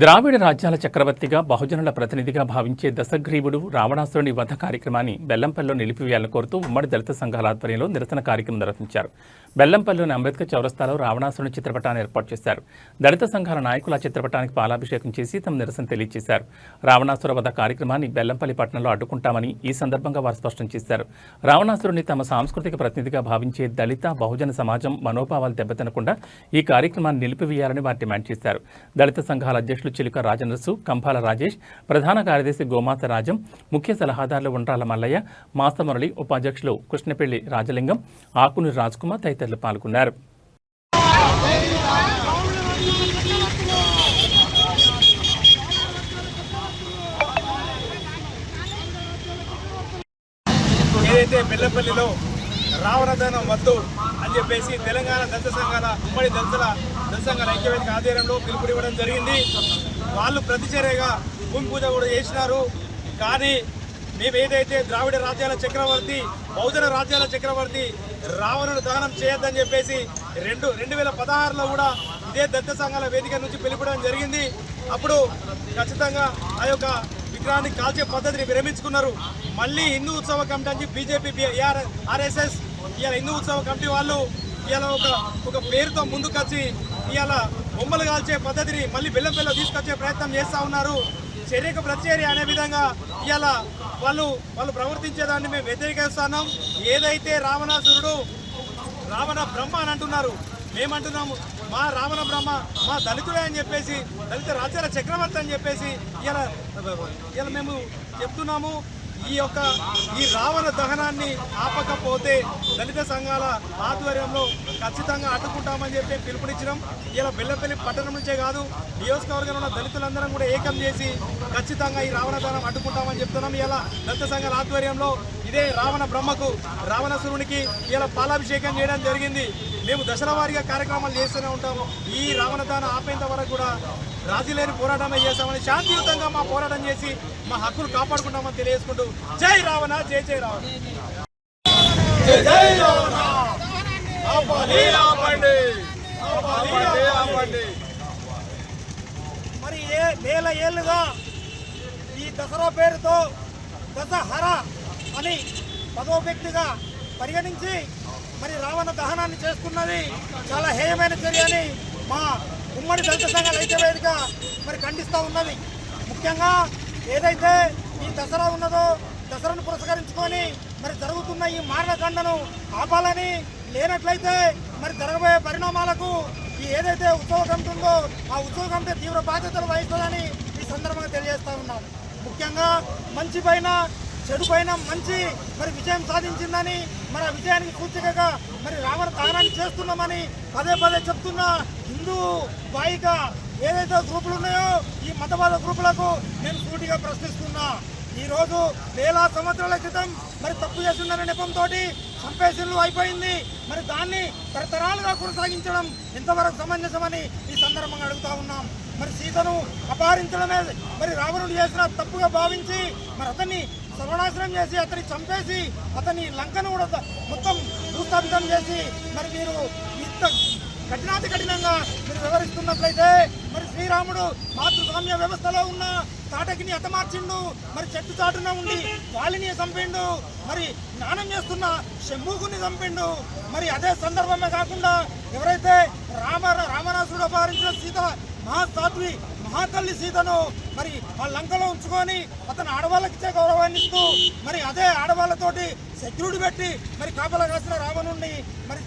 ద్రావిడ రాజ్యాల చక్రవర్తిగా బహుజనుల ప్రతినిధిగా భావించే దశగ్రీవుడు రావణాసురుని వధ కార్యక్రమాన్ని బెల్లంపల్లిలో నిలిపివేయాలని కోరుతూ ఉమ్మడి దళిత సంఘాల ఆధ్వర్యంలో నిరసన కార్యక్రమం నిర్వహించారు. బెల్లంపల్లిలోని అంబేద్కర్ చౌరస్తాలో రావణాసురుని చిత్రపటాన్ని ఏర్పాటు చేశారు. దళిత సంఘాల నాయకులు ఆ చిత్రపటానికి పాలాభిషేకం చేసి తమ నిరసన తెలియజేశారు. రావణాసుర వధ కార్యక్రమాన్ని బెల్లంపల్లి పట్టణంలో అడ్డుకుంటామని ఈ సందర్భంగా వారు స్పష్టం చేశారు. రావణాసురుని తమ సాంస్కృతిక ప్రతినిధిగా భావించే దళిత బహుజన సమాజం మనోభావాలు దెబ్బతినకుండా ఈ కార్యక్రమాన్ని నిలిపివేయాలని వారు డిమాండ్ చేశారు. దళిత సంఘాల అధ్యక్షులు చిలుక రాజనరసు, కంపాల రాజేష్, ప్రధాన కార్యదర్శి గోమాత రాజం, ముఖ్య సలహాదారులు ఉండ్రాల మల్లయ్య, మాస్తమురళి, ఉపాధ్యక్షులు కృష్ణపెల్లి రాజలింగం, ఆకుని రాజ్కుమార్ తదితరులు పాల్గొన్నారు. ఏదైతే బెల్లంపల్లిలో రావణదనం వద్దు అని చెప్పేసి తెలంగాణ దళిత సంఘాల ఉమ్మడి దళిత సంఘాల ఐక్యవేదిక ఆధ్వర్యంలో పిలుపునివ్వడం జరిగింది. వాళ్ళు ప్రతిచర్యగా భూమి పూజ కూడా చేసినారు. కానీ మేము ఏదైతే ద్రావిడ రాజ్యాల చక్రవర్తి బహుజన రాజ్యాల చక్రవర్తి రావణుడు దహనం చేయొద్దని చెప్పేసి 2016లో కూడా ఇదే దళిత సంఘాల వేదిక నుంచి పిలుపుడం జరిగింది. అప్పుడు ఖచ్చితంగా ఆ యొక్క విగ్రహాన్ని కాల్చే పద్ధతిని విరమించుకున్నారు. మళ్ళీ హిందూ ఉత్సవ కమిటీ అని బీజేపీ, ఆర్ఎస్ఎస్ ఇవాళ హిందూ ఉత్సవ కమిటీ వాళ్ళు ఇవాళ ఒక పేరుతో ముందుకొచ్చి ఇవాళ బొమ్మలు కాల్చే పద్ధతిని మళ్ళీ బెల్లంపల్లిలో తీసుకొచ్చే ప్రయత్నం చేస్తూ ఉన్నారు. చర్యకు ప్రతిచర్య అనే విధంగా ఇవాళ వాళ్ళు ప్రవర్తించేదాన్ని మేము వ్యతిరేకిస్తున్నాం. ఏదైతే రావణాసురుడు రావణ బ్రహ్మ అని అంటున్నారు, మేమంటున్నాము మా రావణ బ్రహ్మ మా దళితుడే అని చెప్పేసి, దళిత రాజ్యాల చక్రవర్తి అని చెప్పేసి ఇలా మేము చెప్తున్నాము. ఈ రావణ దహనాన్ని ఆపకపోతే దళిత సంఘాల ఆధ్వర్యంలో ఖచ్చితంగా అడ్డుకుంటామని చెప్పి పిలుపునిచ్చినాం. ఇలా బెల్లంపల్లి పట్టణం నుంచే కాదు, నియోజకవర్గంలో ఉన్న దళితులందరం కూడా ఏకం చేసి ఖచ్చితంగా ఈ రావణ దహనం అడ్డుకుంటామని చెప్తున్నాం. ఇలా దళిత సంఘాల ఆధ్వర్యంలో ఇదే రావణ బ్రహ్మకు, రావణాసురునికి ఇలా పాలాభిషేకం చేయడం జరిగింది. మేము దశల వారీగా కార్యక్రమాలు చేస్తూనే ఉంటాము. ఈ రావణ దహనం ఆపేంత వరకు కూడా రాజీ లేని పోరాటమే చేస్తామని, శాంతియుతంగా మా పోరాటం చేసి మా హక్కులు కాపాడుకుంటామని తెలియజేసుకుంటూ జై రావణ, జై జై రావణ, జై జై రావణ. మరి వేల ఏళ్ళుగా ఈ దసరా పేరుతో దశహర అని పదో వ్యక్తిగా పరిగణించి మరి రావణ దహనాన్ని చేస్తున్నది చాలా హేయమైన చర్య అని మా ఉమ్మడి దళిత సంఘాల ఐక్యవేదిక మరి ఖండిస్తూ ఉన్నది. ముఖ్యంగా ఏదైతే ఈ దసరా ఉన్నదో దసరాను పురస్కరించుకొని మరి జరుగుతున్న ఈ మారణకాండను ఆపాలని, లేనట్లయితే మరి జరగబోయే పరిణామాలకు ఈ ఏదైతే ఉత్సవ కమిటీ ఉందో ఆ ఉత్సవ కమిటీ తీవ్ర బాధ్యతలు వహిస్తుందని ఈ సందర్భంగా తెలియజేస్తూ ఉన్నాం. ముఖ్యంగా మంచి పైన చెడు పైన మంచి మరి విజయం సాధించిందని, మరి ఆ విజయానికి సూచికగా మరి రావణ దహనాన్ని చేస్తున్నామని పదే పదే చెప్తున్న హిందూ వాయిక ఏదైతే గ్రూపులు ఉన్నాయో ఈ మతవాద గ్రూపులకు నేను సూటిగా ప్రశ్నిస్తున్నా. ఈరోజు వేల సంవత్సరాల క్రితం మరి తప్పు చేస్తుందనే నెపంతో సంపేషన్లు అయిపోయింది. మరి దాన్ని తరతరాలుగా కొనసాగించడం ఎంతవరకు సమంజసమని ఈ సందర్భంగా అడుగుతా ఉన్నాం. మరి సీతను అపహరించడమే మరి రావణుడు చేసిన తప్పుగా భావించి మరి అతన్ని సర్వనాశనం చేసి అతన్ని చంపేసి అతని లంకను కూడా మొత్తం భూస్థాపితం చేసి మరి మీరు ఇంత కఠినాతి కఠినంగా మీరు వివరిస్తున్నట్లయితే మరి శ్రీరాముడు మాతృస్వామ్య వ్యవస్థలో ఉన్న తాటకిని హతమార్చిండు, మరి చెట్టు చాటున ఉండి వాలిని చంపిండు, మరి స్నానం చేస్తున్న శంభూకుని చంపిండు. మరి అదే సందర్భమే కాకుండా ఎవరైతే రావణాసురుడు అపహరించిన సీత మహాసాధ్వి మహాతల్లి సీతను మరి ఆ లంకలో ఉంచుకొని అతను ఆడవాళ్ళకి ఇచ్చే గౌరవాన్ని ఇస్తూ మరి అదే ఆడవాళ్ళతోటి సెక్యూరిటీ పెట్టి మరి కాపలా కాసిన రావణుణ్ణి మరి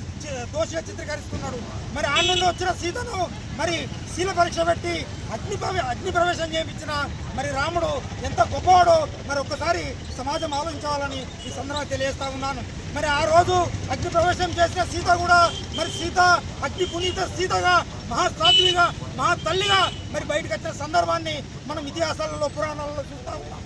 దోషిగా చిత్రీకరిస్తున్నాడు. మరి ఆ నుండి వచ్చిన సీతను మరి శీల పరీక్ష పెట్టి అగ్ని ప్రవేశం చేయించిన మరి రాముడు ఎంత గొప్పవాడో మరి ఒక్కసారి సమాజం ఆలోచించాలని ఈ సందర్భంగా తెలియజేస్తా ఉన్నాను. మరి ఆ రోజు అగ్ని ప్రవేశం చేసిన సీత కూడా మరి సీత అగ్ని పునీత సీతగా మహాసాధ్విగా మహాతల్లిగా మరి బయటకు వచ్చిన సందర్భాన్ని మనం ఇతిహాసాలలో పురాణాలలో చూస్తా ఉన్నాం.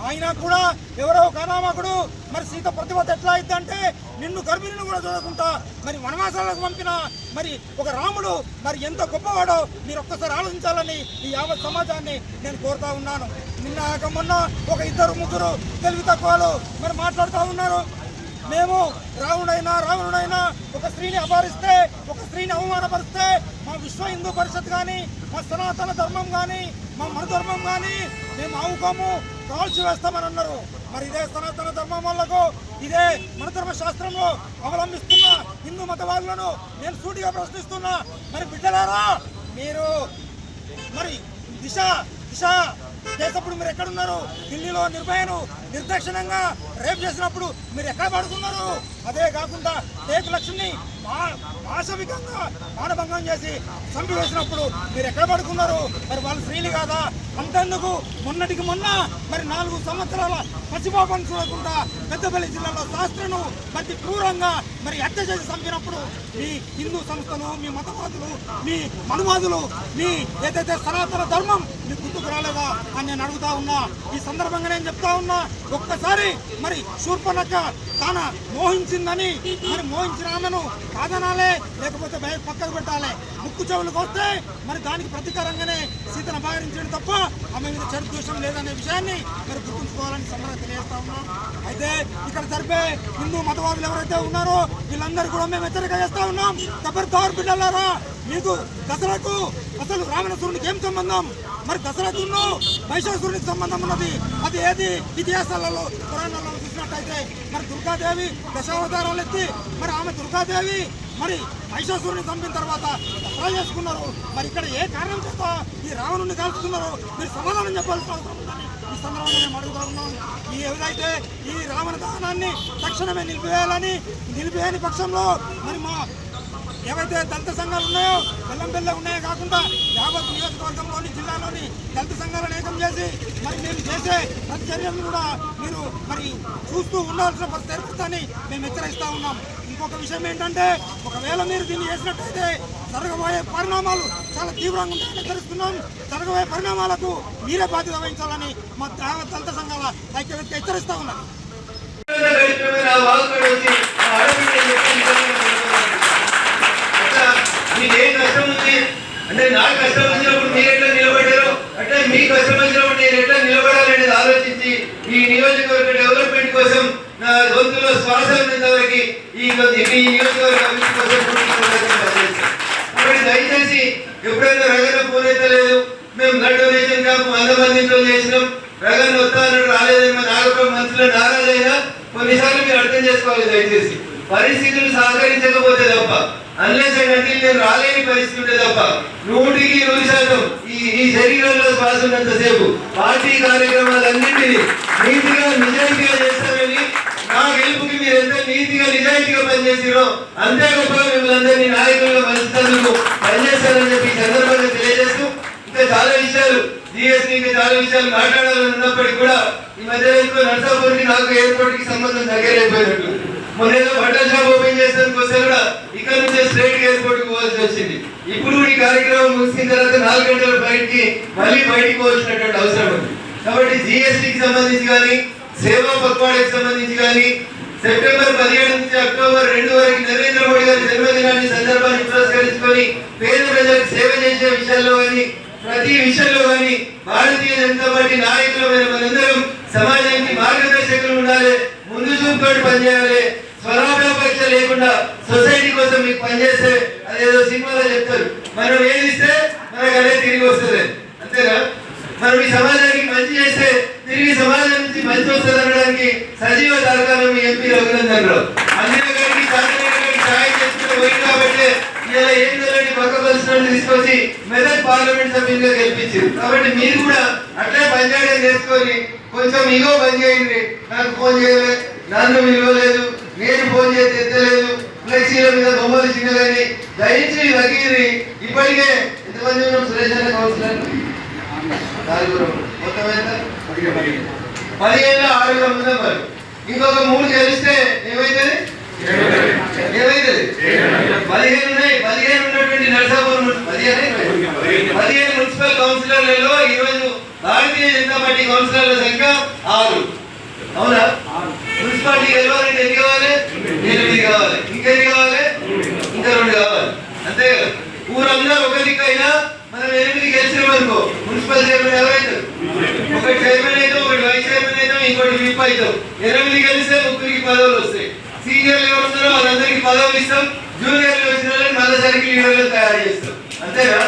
ఆయన కూడా ఎవరో కానామకుడు మరి సీత ప్రతిభత ఎట్లా అయిద్దంటే నిన్ను గర్భిణిని కూడా చూడకుండా మరి వనవాసాలకు పంపిన మరి ఒక రాముడు మరి ఎంత గొప్పవాడో మీరు ఒక్కసారి ఆలోచించాలని ఈ యావత్ సమాజాన్ని నేను కోరుతా ఉన్నాను. నిన్న మొన్న ఒక ఇద్దరు ముగ్గురు తెలివి తక్కువలు మరి మాట్లాడుతూ ఉన్నారు. మేము రావణుడైనా ఒక స్త్రీని అపహరిస్తే, ఒక స్త్రీని అవమానపరిస్తే మా విశ్వ హిందూ పరిషత్ కానీ, మా సనాతన ధర్మం కానీ, మా మన ధర్మం కానీ మేము ఆవుకోము కాల్చి వేస్తామని అన్నారు. మరి ఇదే సనాతన ధర్మం వాళ్ళకు ఇదే మన ధర్మ శాస్త్రంలో అవలంబిస్తున్న హిందూ మతవాదులను నేను సూటిగా ప్రశ్నిస్తున్నా. మరి బిడ్డలారా, మీరు మరి దిశ చేసినప్పుడు మీరు ఎక్కడున్నారు? ఢిల్లీలో నిర్భయను నిర్దాక్షిణ్యంగా రేప్ చేసినప్పుడు మీరు ఎక్కడ పడుతున్నారు? అదే కాకుండా టేకు లక్ష్మిని ఆశవికంగా మానభంగం చేసి చంపివేసినప్పుడు మీరు ఎక్కడ పడుకున్నారు? మరి వాళ్ళు స్త్రీలు కాదా? అంతెందుకు మొన్నటికి మొన్న మరి 4 సంవత్సరాల పసిపాపను చూడకుండా పెద్దపల్లి జిల్లాలో శాస్త్రను మరి క్రూరంగా మరి హత్య చేసి చంపినప్పుడు మీ హిందూ సంస్థలు, మీ మతవాదులు, మీ మనువాదులు, మీ ఏదైతే సనాతన ధర్మం మీకు గుర్తుకు రాలేదా అని నేను అడుగుతా ఉన్నా. ఈ సందర్భంగా నేను చెప్తా ఉన్నా, ఒక్కసారి మరి శూర్పణఖ తాన మోహించిందని మరి మోహించిన ఆమెను కాదనాలే, లేకపోతే పక్కకు పెట్టాలి. ముక్కు చెవులకు వస్తే మరి దానికి ప్రతీకారంగానే సీతను అపహరించడం తప్ప ఆమె మీద చెడు దోషం లేదనే విషయాన్ని మరి గుర్తుంచుకోవాలని సందర్భంగా తెలియజేస్తా ఉన్నాం. అయితే ఇక్కడ జరిపే హిందూ మతవాదులు ఎవరైతే ఉన్నారో వీళ్ళందరూ కూడా మేము హెచ్చరిక చేస్తా ఉన్నాం. ఖబర్దార్ బిడ్డలారా, మీకు దసరాకు అసలు రావణాసురునికి ఏం సంబంధం? మరి దసరాకును మహిషాసురునికి సంబంధం ఉన్నది. అది ఏది? ఇతిహాసాలలో పురాణాలలో చూసినట్టయితే మరి దుర్గాదేవి దశావతారాలు ఎత్తి మరి ఆమె దుర్గాదేవి మరి మహిషాసురుని చంపిన తర్వాత దసరా చేసుకున్నారు. మరి ఇక్కడ ఏ కారణం చేత ఈ రావణుని కాల్చుతున్నారు? మీరు సమాధానం చెప్పాల్సిన అవసరం ఉందని ఈ సందర్భంగా మేము అడుగుతా ఉన్నాం. ఈ ఏదైతే ఈ రావణ దహనాన్ని తక్షణమే నిలిపేయని పక్షంలో మరి మా ఏవైతే దళిత సంఘాలు ఉన్నాయో బెల్లంపల్లి ఉన్నాయో కాకుండా యావత్ నియోజకవర్గంలోని జిల్లాలోని దళిత సంఘాలను ఏకం చేసి మరి మీరు చేసే ప్రతి చర్యలను కూడా మీరు మరి చూస్తూ ఉండాల్సిన పరిస్థితి ఏర్పడుతుందని మేము హెచ్చరిస్తూ ఉన్నాం. ఇంకొక విషయం ఏంటంటే, ఒకవేళ మీరు దీన్ని చేసినట్టయితే జరగబోయే పరిణామాలు చాలా తీవ్రంగా ఉంటాయని హెచ్చరిస్తున్నాం. జరగబోయే పరిణామాలకు మీరే బాధ్యత వహించాలని మా దళిత సంఘాల ఐక్యవేదిక హెచ్చరిస్తూ ఉన్నాం. మీకేం కష్టం ఉంది అంటే, నాకు కష్టం వచ్చినప్పుడు మీరు ఎట్లా నిలబడ్డారు అంటే మీ కష్టం వచ్చినప్పుడు నేను ఎట్లా నిలబడాలనేది ఆలోచించి ఈ నియోజకవర్గ డెవలప్మెంట్ కోసం నా గొంతులో శ్వాస ఉన్నంతవరకు ఈ నియోజకవర్గ అభివృద్ధి కోసం పనిచేస్తాను. కాబట్టి దయచేసి ఎప్పుడైనా రగన ఫోన్ ఎత్తలేదు. మేము బ్లడ్ డొనేషన్ క్యాంప్ 100 మందితో చేసినాం. రగన్ వస్తాను రాలేదని మా నాగపురం మనసులో నారాజైనా కొన్నిసార్లు మీరు అర్థం చేసుకోవాలి. దయచేసి పరిస్థితులు సహకరించకపోతే తప్ప, అన్లెస్ అండ్ అంటిల్ నేను రాలేని పరిస్థితి ఉంటే తప్ప 100% ఈ శరీరంలో శ్వాస ఉన్నంతసేపు పార్టీ కార్యక్రమాలన్నింటినీ నీతిగా నిజాయితీగా చేస్తామని, నా గెలుపుకి మీరు ఎంత నీతిగా నిజాయితీగా పనిచేసిరో అంతే గొప్పగా మిమ్మల్ని అందరినీ నాయకులుగా మలుచుతందుకు పనిచేస్తారని చెప్పి ఈ సందర్భంగా తెలియజేస్తూ, ఇంకా చాలా విషయాలు జిఎస్టీ ఇంకా చాలా విషయాలు మాట్లాడాలని ఉన్నప్పటికీ కూడా ఈ మధ్య నర్సాపూర్కి నాకు ఎయిర్పోర్ట్ కి సంబంధం దగ్గరైపోయినట్లు. మొన్నేదో బట్టల షాప్ ఓపెన్ చేసేందుకు వస్తే కూడా ఇక్కడ నుంచి స్ట్రైట్ ఎయిర్పోర్ట్ కి పోవాల్సి వచ్చింది. ఇప్పుడు ఈ కార్యక్రమం ముగిసిన తర్వాత 4 గంటల ఫ్లైట్కి మళ్ళీ బయటికి పోవాల్సినటువంటి అవసరం ఉంది. కాబట్టి జిఎస్టీకి సంబంధించి కానీ, సేవా పక్వాడకి సంబంధించి కానీ, సెప్టెంబర్ 17 నుంచి అక్టోబర్ 2 వరకు నరేంద్ర మోడీ గారి జన్మదినాన్ని సందర్భాన్ని పురస్కరించుకొని పేద ప్రజలకు సేవ చేసే విషయాల్లో కానీ, ప్రతి విషయంలో కానీ భారతీయ జనతా పార్టీ నాయకులమైన మనందరం సమాజానికి మార్గదర్శకులు ఉండాలి. ముందు చూపుతో పనిచేయాలి. స్వలాభాపేక్ష లేకుండా సొసైటీ కోసం మీకు పనిచేస్తే అదేదో సినిమాలో చెప్తారు, మనం ఏది ఇస్తే మనకు అదే తిరిగి వస్తుంది. అంతేనా? మనం ఈ సమాజానికి మంచి చేస్తే తిరిగి సమాజం నుంచి మంచి వస్తుంది అనడానికి సజీవ తారకాలం ఎంపీ రఘునందన్ రావు. అంజనే గారికి సాయం చేసుకుంటూ పోయింది కాబట్టి ఇలా ఏం తెలియని పక్క పరిస్థితులను తీసుకొచ్చి మెదక్ పార్లమెంట్ సభ్యులుగా గెలిపించారు. కాబట్టి మీరు కూడా అట్లే పనిచేయడం నేర్చుకొని కొంచెం ఇగో పని చేయండి. నాకు ఫోన్ చేయలే, నన్ను విలువలేదు, నేను ఫోన్ చేసి ఎత్తలేదు, ఫ్లెక్సీల మీద బొమ్మలు చిన్నగాని దయచి తగ్గిరి. ఇప్పటికే ఎంతమంది ఉన్నాం? సురేష్ అన్న కౌన్సిలర్ 4 మొత్తం ఎంత? 15 6 ఉందా? మరి ఇంకొక 3 గెలిస్తే ఏమైతుంది? 15 ఉన్నాయి. 15 ఉన్నటువంటి నర్సాపూర్ 15 మున్సిపల్ కౌన్సిలర్లలో ఈరోజు భారతీయ జనతా పార్టీ కౌన్సిలర్ల సంఖ్య 6. అవునా? మున్సిపాలిటీ గెలవాలంటే ఎన్ని కావాలి? 8 కావాలి. ఇంకెన్ని కావాలి? ఇంకా 2 కావాలి. అంతే కదా? ఊరందరూ ఒక దిక్కు అయినా మనం 8 గెలిచినామనుకో మున్సిపల్ చైర్మన్ ఎవరైతారు? ఒకటి చైర్మన్ అయితే, ఒకటి వైస్ చైర్మన్ అయితే, ఇంకోటి విప్ అవుతాం. 8 గెలిస్తే 3కి పదవులు వస్తాయి. సీనియర్లు ఎవరు ఉన్నారో వాళ్ళందరికీ పదవులు ఇస్తాం. జూనియర్లు వచ్చిన వాళ్ళని మళ్ళీ సరికి లీడర్లు తయారు చేస్తాం. అంతేనా?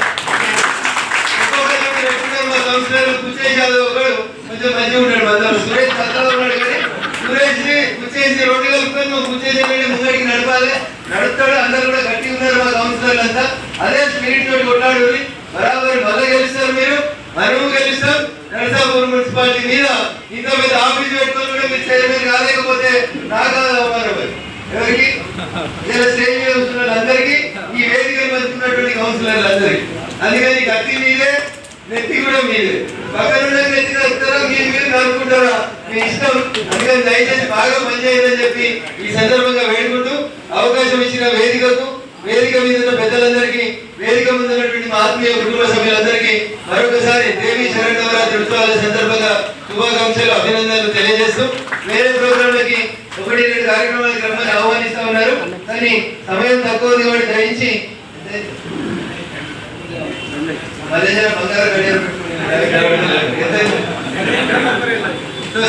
మా కౌన్సిలర్ కుచేష్ యాదవ్ ఒకడు కొంచెం మంచిగా ఉన్నాడు, అందరూ సురేష్ పక్కన ఉన్నాడు. కానీ సురేష్ ని కుచేష్ రోడ్డు కలుపుకొని మా కుచేష్ ముంగడికి నడపాలి, నడుస్తాడు. అందరూ కూడా గట్టి ఉన్నారు మా కౌన్సిలర్లు అంతా. అదే స్పిరిట్ తోటి కొట్లాడు. బరాబర్ మళ్ళీ గెలుస్తారు మీరు, మనము గెలుస్తాం. నరసాపూర్ మున్సిపాలిటీ మీద ఇంత పెద్ద ఆఫీస్ పెట్టుకొని కూడా మీరు చైర్మన్ కాలేకపోతే నాకు అవమానం. ఎవరికి ఇలా స్టేజ్ మీద వస్తున్న అందరికీ, ఈ వేదికలు పంచుకున్నటువంటి కౌన్సిలర్లు అందరికీ. అందుకని గట్టి మీదే, నెత్తి కూడా మీదే. పక్కన నెత్తి నడుస్తారా, మీరు నడుపుకుంటారా, మీ ఇష్టం. అందుకని దయచేసి బాగా పనిచేయాలని చెప్పి ఈ సందర్భంగా వేడుకుంటూ, అవకాశం ఇచ్చిన వేదికకు, వేదిక మీద ఉన్న పెద్దలందరికీ, వేదిక ముందు ఉన్నటువంటి మా ఆత్మీయ కుటుంబ సభ్యులందరికీ మరొకసారి దేవి శరణవరాత్రి ఉత్సవాల సందర్భంగా శుభాకాంక్షలు, అభినందనలు తెలియజేస్తూ, వేరే ప్రోగ్రాంలకి 1-2 కార్యక్రమాలకు రమ్మని ఆహ్వానిస్తా ఉన్నారు. కానీ సమయం తక్కువ ఉంది కాబట్టి దయించి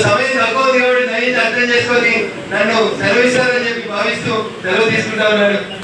సమయం తక్కువ ఉంది కాబట్టి దయించి అర్థం చేసుకొని నన్ను సెలవు ఇస్తారని చెప్పి భావిస్తూ సెలవు తీసుకుంటా ఉన్నాడు.